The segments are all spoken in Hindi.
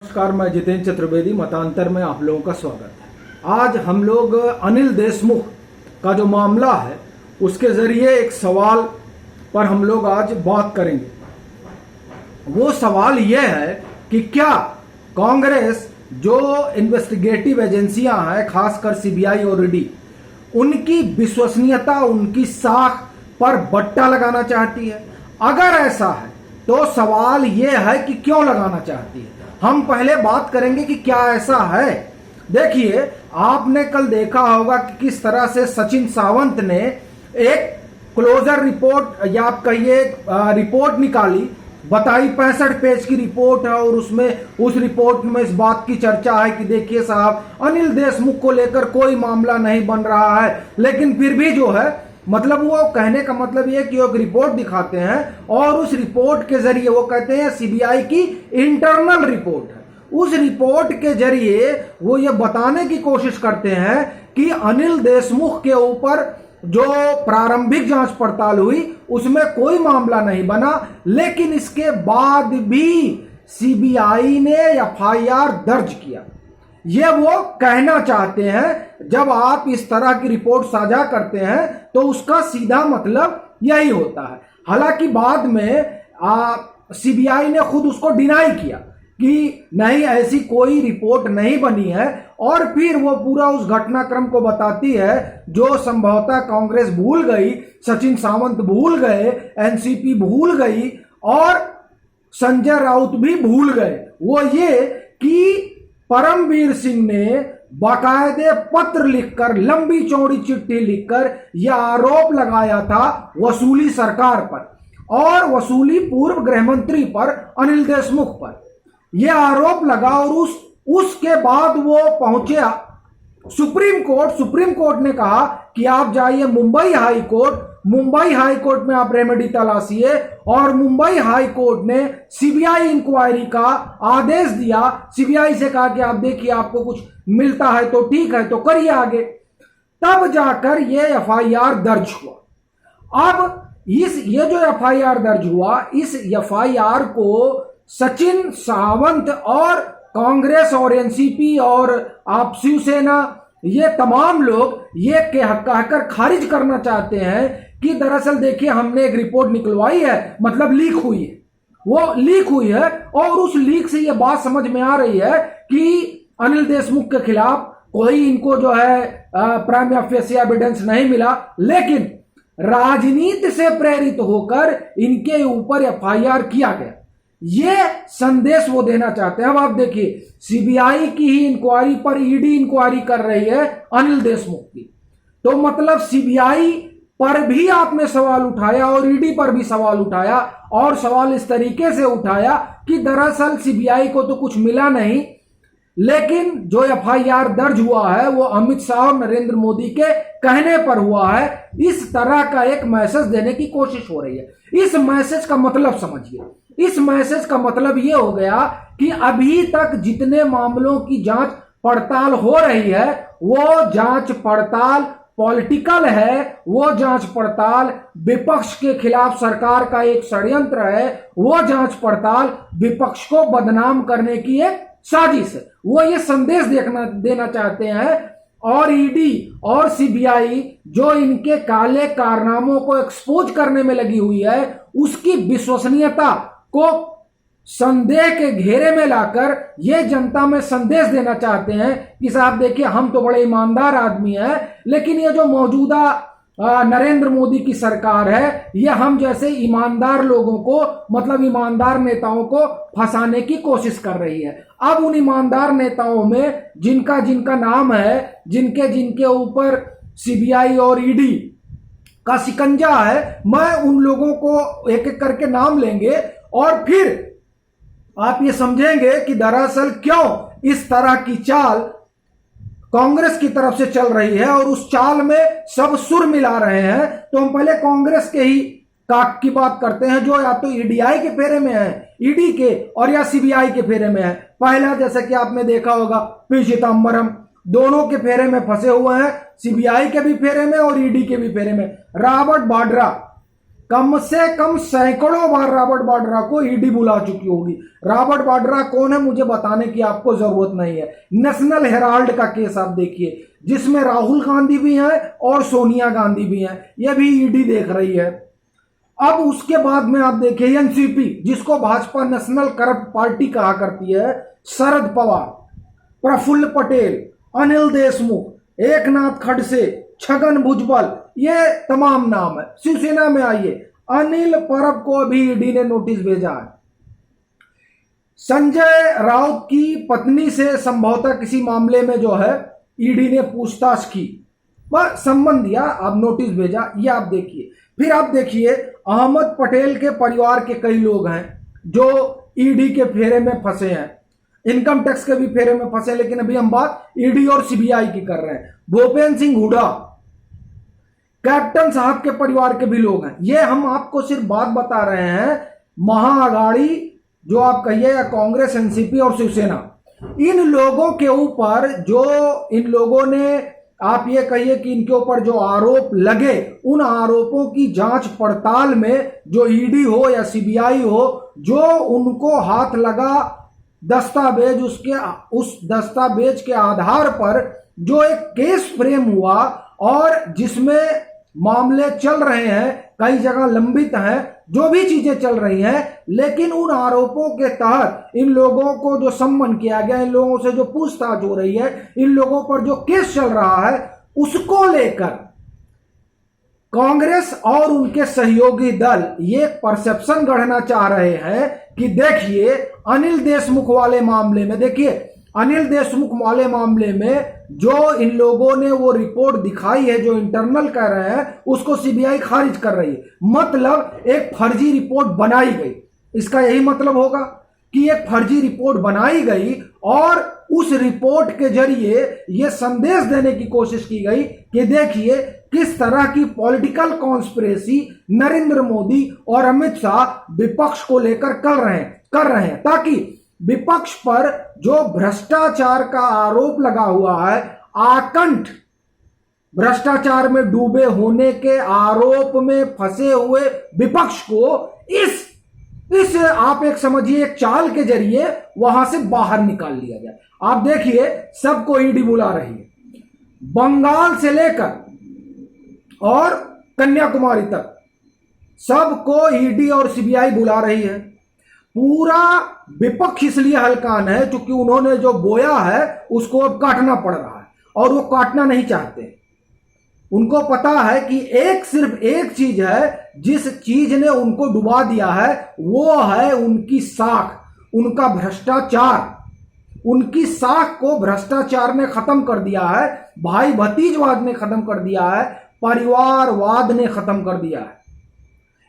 नमस्कार, मैं जितेंद्र चतुर्वेदी। मतांतर में आप लोगों का स्वागत है। आज हम लोग अनिल देशमुख का जो मामला है उसके जरिए एक सवाल पर हम लोग आज बात करेंगे। वो सवाल यह है कि क्या कांग्रेस जो इन्वेस्टिगेटिव एजेंसियां हैं, खासकर सीबीआई और ईडी, उनकी विश्वसनीयता, उनकी साख पर बट्टा लगाना चाहती है? अगर ऐसा है तो सवाल यह है कि क्यों लगाना चाहती है। हम पहले बात करेंगे कि क्या ऐसा है। देखिए, आपने कल देखा होगा कि किस तरह से सचिन सावंत ने एक क्लोजर रिपोर्ट या आप कहिए रिपोर्ट निकाली, बताई 65 पेज की रिपोर्ट है और उस रिपोर्ट में इस बात की चर्चा है कि देखिए साहब, अनिल देशमुख को लेकर कोई मामला नहीं बन रहा है, लेकिन फिर भी जो है, मतलब वो कहने का मतलब ये कि एक रिपोर्ट दिखाते हैं और उस रिपोर्ट के जरिए वो कहते हैं सीबीआई की इंटरनल रिपोर्ट है। उस रिपोर्ट के जरिए वो ये बताने की कोशिश करते हैं कि अनिल देशमुख के ऊपर जो प्रारंभिक जांच पड़ताल हुई उसमें कोई मामला नहीं बना, लेकिन इसके बाद भी सीबीआई ने एफआईआर दर्ज किया। ये वो कहना चाहते हैं। जब आप इस तरह की रिपोर्ट साझा करते हैं तो उसका सीधा मतलब यही होता है। हालांकि बाद में सीबीआई ने खुद उसको डिनाई किया कि नहीं, ऐसी कोई रिपोर्ट नहीं बनी है, और फिर वो पूरा उस घटनाक्रम को बताती है जो संभवतः कांग्रेस भूल गई, सचिन सावंत भूल गए, एनसीपी भूल गई और संजय राउत भी भूल गए। वो ये कि परमवीर सिंह ने बाकायदे पत्र लिखकर, लंबी चौड़ी चिट्ठी लिखकर यह आरोप लगाया था वसूली सरकार पर और वसूली पूर्व गृह मंत्री पर, अनिल देशमुख पर यह आरोप लगा। और उसके बाद वो पहुंचे सुप्रीम कोर्ट। सुप्रीम कोर्ट ने कहा कि आप जाइए Mumbai high court, Mumbai high court में आप रेमेडी तलाशिए, और मुंबई हाई कोर्ट ने सीबीआई इंक्वायरी का आदेश दिया। सीबीआई से कहा कि आप देखिए, आपको कुछ मिलता है तो ठीक है, तो करिए आगे। तब जाकर ये एफआईआर दर्ज हुआ। अब ये जो एफआईआर दर्ज हुआ, इस एफआईआर को सचिन सावंत और कांग्रेस और एनसीपी और आप शिवसेना, ये तमाम लोग ये कहकर खारिज करना चाहते हैं कि दरअसल देखिए, हमने एक रिपोर्ट निकलवाई है, मतलब लीक हुई है, वो लीक हुई है, और उस लीक से ये बात समझ में आ रही है कि अनिल देशमुख के खिलाफ कोई इनको जो है प्राइमा फेसी एविडेंस नहीं मिला, लेकिन राजनीति से प्रेरित होकर इनके ऊपर एफआईआर किया गया। ये संदेश वो देना चाहते हैं। अब आप देखिए, सीबीआई की ही इंक्वायरी पर ईडी इंक्वायरी कर रही है अनिल देशमुख की, तो मतलब सीबीआई पर भी आपने सवाल उठाया और ईडी पर भी सवाल उठाया, और सवाल इस तरीके से उठाया कि दरअसल सीबीआई को तो कुछ मिला नहीं, लेकिन जो एफआईआर दर्ज हुआ है वो अमित शाह और नरेंद्र मोदी के कहने पर हुआ है। इस तरह का एक मैसेज देने की कोशिश हो रही है। इस मैसेज का मतलब समझिए। इस मैसेज का मतलब यह हो गया कि अभी तक जितने मामलों की जांच पड़ताल हो रही है, वो जांच पड़ताल पॉलिटिकल है, वो जांच पड़ताल विपक्ष के खिलाफ सरकार का एक षड्यंत्र है, वो जांच पड़ताल विपक्ष को बदनाम करने की एक साजिश है। वो ये संदेश देना चाहते हैं, और ईडी और सीबीआई जो इनके काले कारनामों को एक्सपोज करने में लगी हुई है, उसकी विश्वसनीयता को संदेह के घेरे में लाकर ये जनता में संदेश देना चाहते हैं कि साहब देखिए, हम तो बड़े ईमानदार आदमी हैं, लेकिन ये जो मौजूदा नरेंद्र मोदी की सरकार है, ये हम जैसे ईमानदार लोगों को, मतलब ईमानदार नेताओं को फंसाने की कोशिश कर रही है। अब उन ईमानदार नेताओं में जिनका जिनका नाम है, जिनके जिनके ऊपर सीबीआई और ईडी का शिकंजा है, मैं उन लोगों को एक एक करके नाम लेंगे और फिर आप ये समझेंगे कि दरअसल क्यों इस तरह की चाल कांग्रेस की तरफ से चल रही है, और उस चाल में सब सुर मिला रहे हैं। तो हम पहले कांग्रेस के ही की बात करते हैं, जो या तो ईडीआई के फेरे में है, ईडी के, और या सीबीआई के फेरे में है। पहला, जैसा कि आपने देखा होगा, पी चिदम्बरम दोनों के फेरे में फंसे हुए हैं, सीबीआई के भी फेरे में और ईडी के भी फेरे में। रॉबर्ट वाड्रा कम से कम सैकड़ों बार रॉबर्ट वाड्रा को ईडी बुला चुकी होगी। रॉबर्ट वाड्रा कौन है मुझे बताने की आपको जरूरत नहीं है। नेशनल हेराल्ड का केस आप देखिए, जिसमें राहुल गांधी भी हैं और सोनिया गांधी भी हैं, यह भी ईडी देख रही है। अब उसके बाद में आप देखिए एनसीपी, जिसको भाजपा नेशनल करप्ट पार्टी कहा करती है, शरद पवार, प्रफुल्ल पटेल, अनिल देशमुख, एकनाथ खड़से, छगन भुजबल, ये तमाम नाम है। शिवसेना में आइए, अनिल परब को अभी ईडी ने नोटिस भेजा है। संजय राउत की पत्नी से संभवतः किसी मामले में जो है ईडी ने पूछताछ की, वह संबंध दिया, अब नोटिस भेजा, ये आप देखिए। फिर आप देखिए अहमद पटेल के परिवार के कई लोग हैं जो ईडी के फेरे में फंसे हैं, इनकम टैक्स के भी फेरे में फंसे, लेकिन अभी हम बात ईडी और सीबीआई की कर रहे हैं। भूपेंद्र सिंह हुड्डा, कैप्टन साहब के परिवार के भी लोग हैं। ये हम आपको सिर्फ बात बता रहे हैं महाअघाड़ी जो आप कहिए, या कांग्रेस, एनसीपी और शिवसेना, इन लोगों के ऊपर जो इन लोगों ने, आप ये कहिए कि इनके ऊपर जो आरोप लगे, उन आरोपों की जांच पड़ताल में जो ईडी हो या सीबीआई हो, जो उनको हाथ लगा दस्तावेज, उस दस्तावेज के आधार पर जो एक केस फ्रेम हुआ और जिसमें मामले चल रहे हैं, कई जगह लंबित हैं, जो भी चीजें चल रही हैं, लेकिन उन आरोपों के तहत इन लोगों को जो सम्मन किया गया, इन लोगों से जो पूछताछ हो रही है, इन लोगों पर जो केस चल रहा है, उसको लेकर कांग्रेस और उनके सहयोगी दल ये परसेप्शन गढ़ना चाह रहे हैं कि देखिए अनिल देशमुख वाले मामले में, देखिए अनिल देशमुख वाले मामले में जो इन लोगों ने वो रिपोर्ट दिखाई है, जो इंटरनल कह रहे हैं, उसको सीबीआई खारिज कर रही है। मतलब एक फर्जी रिपोर्ट बनाई गई, इसका यही मतलब होगा कि एक फर्जी रिपोर्ट बनाई गई और उस रिपोर्ट के जरिए ये संदेश देने की कोशिश की गई कि देखिए किस तरह की पॉलिटिकल कॉन्स्पिरेसी नरेंद्र मोदी और अमित शाह विपक्ष को लेकर कर रहे हैं, ताकि विपक्ष पर जो भ्रष्टाचार का आरोप लगा हुआ है, आकंठ भ्रष्टाचार में डूबे होने के आरोप में फंसे हुए विपक्ष को इस आप एक समझिए एक चाल के जरिए वहां से बाहर निकाल लिया जाए। आप देखिए सबको ईडी बुला रही है, बंगाल से लेकर और कन्याकुमारी तक सबको ईडी और सीबीआई बुला रही है। पूरा विपक्ष इसलिए हलकान है क्योंकि उन्होंने जो बोया है उसको अब काटना पड़ रहा है और वो काटना नहीं चाहते। उनको पता है कि सिर्फ एक चीज है जिस चीज ने उनको डुबा दिया है, वो है उनकी साख, उनका भ्रष्टाचार। उनकी साख को भ्रष्टाचार ने खत्म कर दिया है, भाई भतीजवाद ने खत्म कर दिया है, परिवारवाद ने खत्म कर दिया है।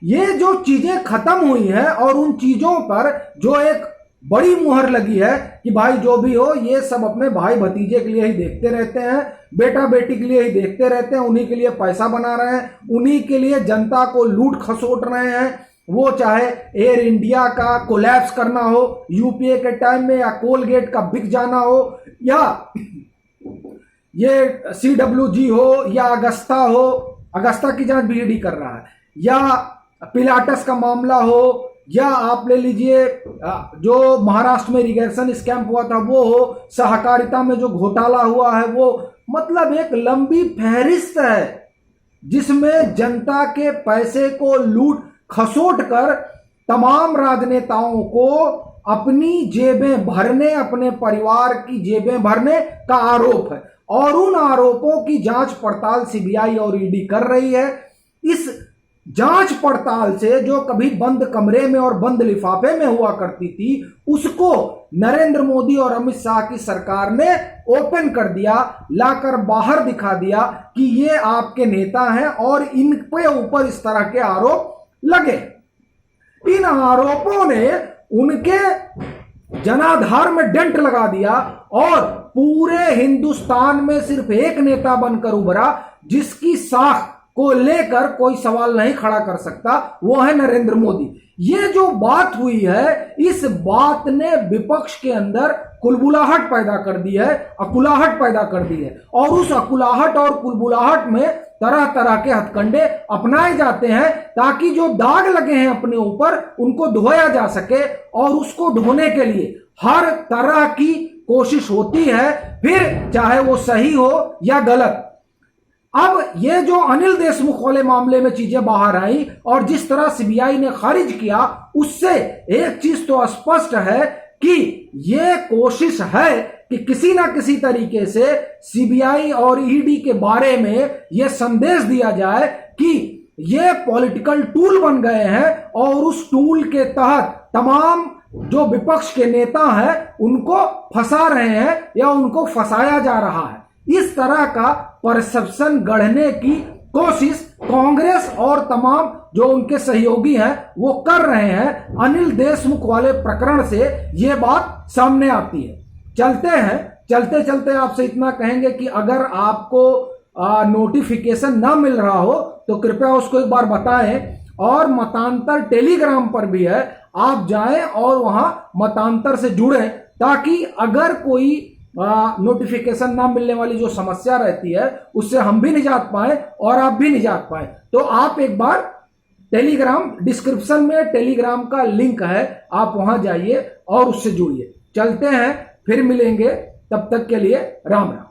ये जो चीजें खत्म हुई हैं और उन चीजों पर जो एक बड़ी मुहर लगी है कि भाई जो भी हो ये सब अपने भाई भतीजे के लिए ही देखते रहते हैं, बेटा बेटी के लिए ही देखते रहते हैं, उन्हीं के लिए पैसा बना रहे हैं, उन्हीं के लिए जनता को लूट खसोट रहे हैं। वो चाहे एयर इंडिया का कोलैप्स करना हो यूपीए के टाइम में, या कोलगेट का बिक जाना हो, या ये CWG हो, या अगस्ता की जांच भी ईडी कर रहा है, या पिलाटस का मामला हो, या आप ले लीजिए जो महाराष्ट्र में इरिगेशन स्कैम हुआ था वो हो, सहकारिता में जो घोटाला हुआ है वो, मतलब एक लंबी फहरिस्त है जिसमें जनता के पैसे को लूट खसोट कर तमाम राजनेताओं को अपनी जेबें भरने, अपने परिवार की जेबें भरने का आरोप है। और उन आरोपों की जांच पड़ताल सीबीआई और ईडी कर रही है। इस जांच पड़ताल से जो कभी बंद कमरे में और बंद लिफाफे में हुआ करती थी, उसको नरेंद्र मोदी और अमित शाह की सरकार ने ओपन कर दिया, लाकर बाहर दिखा दिया कि ये आपके नेता हैं और इन पे ऊपर इस तरह के आरोप लगे। इन आरोपों ने उनके जनाधार में डेंट लगा दिया और पूरे हिंदुस्तान में सिर्फ एक नेता बनकर उभरा जिसकी साख को लेकर कोई सवाल नहीं खड़ा कर सकता, वो है नरेंद्र मोदी। ये जो बात हुई है, इस बात ने विपक्ष के अंदर कुलबुलाहट पैदा कर दी है, अकुलाहट पैदा कर दी है। और उस अकुलाहट और कुलबुलाहट में तरह तरह के हथकंडे अपनाए जाते हैं ताकि जो दाग लगे हैं अपने ऊपर उनको धोया जा सके, और उसको धोने के लिए हर तरह की कोशिश होती है, फिर चाहे वो सही हो या गलत। अब ये जो अनिल देशमुख वाले मामले में चीजें बाहर आई और जिस तरह सीबीआई ने खारिज किया, उससे एक चीज तो स्पष्ट है कि ये कोशिश है कि किसी ना किसी तरीके से सीबीआई और ईडी के बारे में ये संदेश दिया जाए कि ये पॉलिटिकल टूल बन गए हैं और उस टूल के तहत तमाम जो विपक्ष के नेता हैं उनको फंसा रहे हैं या उनको फंसाया जा रहा है। इस तरह का परसेप्शन गढ़ने की कोशिश कांग्रेस और तमाम जो उनके सहयोगी हैं वो कर रहे हैं। अनिल देशमुख वाले प्रकरण से ये बात सामने आती है। चलते चलते आपसे इतना कहेंगे कि अगर आपको नोटिफिकेशन ना मिल रहा हो तो कृपया उसको एक बार बताएं, और मतांतर टेलीग्राम पर भी है, आप जाएं और वहां मतांतर से जुड़ें, ताकि अगर कोई नोटिफिकेशन ना मिलने वाली जो समस्या रहती है उससे हम भी निजात पाए और आप भी निजात पाए। तो आप एक बार टेलीग्राम, डिस्क्रिप्शन में टेलीग्राम का लिंक है, आप वहां जाइए और उससे जुड़िए। चलते हैं, फिर मिलेंगे, तब तक के लिए राम राम।